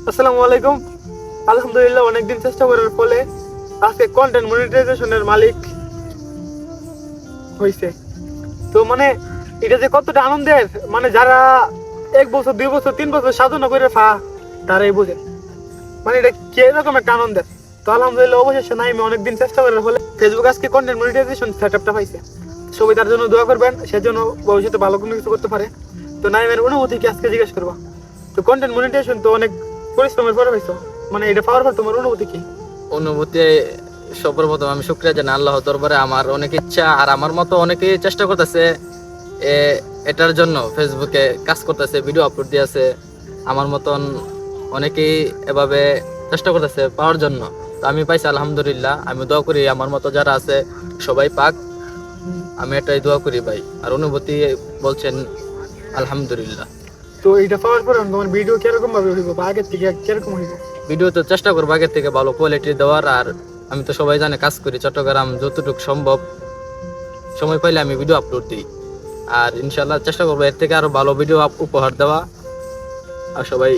আসসালামু আলাইকুম। আলহামদুলিল্লাহ অনেকদিন চেষ্টা করার ফলে আজকে কন্টেন্ট মনিটাইজেশনের মালিক হয়েছে। তো মানে এটা যে কতটা আনন্দের, মানে যারা 1 বছর 2 বছর 3 বছর সাধনা করে তারাই বোঝে মানে এটা কিরকম একটা আনন্দের। তো আলহামদুলিল্লাহ অবশেষে নাইমে অনেকদিন চেষ্টা করার ফলে ফেসবুক আজকে কন্টেন্ট মনিটাইজেশন সেটআপটা পাইছে। সবাই তার জন্য দোয়া করবেন, সেজন্য ভবিষ্যতে ভালো কোনো কিছু করতে পারে। তো নাইমের অনুভূতি কি আজকে জিজ্ঞেস করবা। তো কন্টেন্ট মনিটাইজেশন তো অনেক পরিশ্রমের পরে পাইছো, মানে এটা পাওয়ার পর তোমার অনুভূতি কি? অনুভূতি সর্বপ্রথম আমি শুকরিয়া জানাই আল্লাহ দরবারে। আমার অনেক ইচ্ছা আর আমার মতো অনেকেই চেষ্টা করতেছে এটার জন্য, ফেসবুকে কাজ করতেছে, ভিডিও আপলোড দিয়েছে। আমার মতন অনেকেই এভাবে চেষ্টা করতেছে পাওয়ার জন্য। তো আমি পাইছি আলহামদুলিল্লাহ। আমি দোয়া করি আমার মতো যারা আছে সবাই পাক, আমি এটাই দোয়া করি ভাই। আর অনুভূতি বলছেন আলহামদুলিল্লাহ। তো এটা পাওয়ার পর তোমার ভিডিও কিরকম ভাবে হইব বা আগের থেকে কিরকম হইব? ভিডিও তো চেষ্টা করবো আগের থেকে ভালো কোয়ালিটি দেওয়ার। আর আমি তো সবাই জানে কাজ করি চট্টগ্রাম, যতটুকু সম্ভব সময় পাইলে আমি ভিডিও আপলোড দিই। আর ইনশাল্লাহ চেষ্টা করবো এর থেকে আরো ভালো ভিডিও উপহার দেওয়া। আর সবাই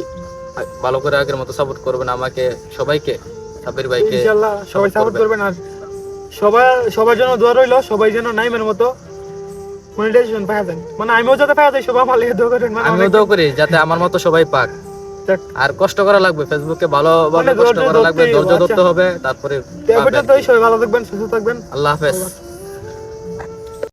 ভালো করে আগের মতো সাপোর্ট করবেন আমাকে, সবাইকে, সাবির ভাইকে ইনশাআল্লাহ সবাই সাপোর্ট করবেন। আর সবার জন্য দোয়া রইলো, সবাই যেন নাইমের মতো মনিটাইজেশন পাওয়া যায়। মানে আমিও যাতে পাওয়া যায়, সবাই আমার লেগে দোয়া করেন। মানে আমিও দোয়া করি যাতে আমার মতো সবাই পাক। যাক, আর কষ্ট করা লাগবে, ফেসবুকে ভালোভাবে মানে কষ্ট করা লাগবে, ধৈর্য ধৈর্য ধরতে ধরতে হবে, তারপরে তো সবাই ভালো থাকবেন, সুস্থ থাকবেন। আল্লাহ হাফেজ।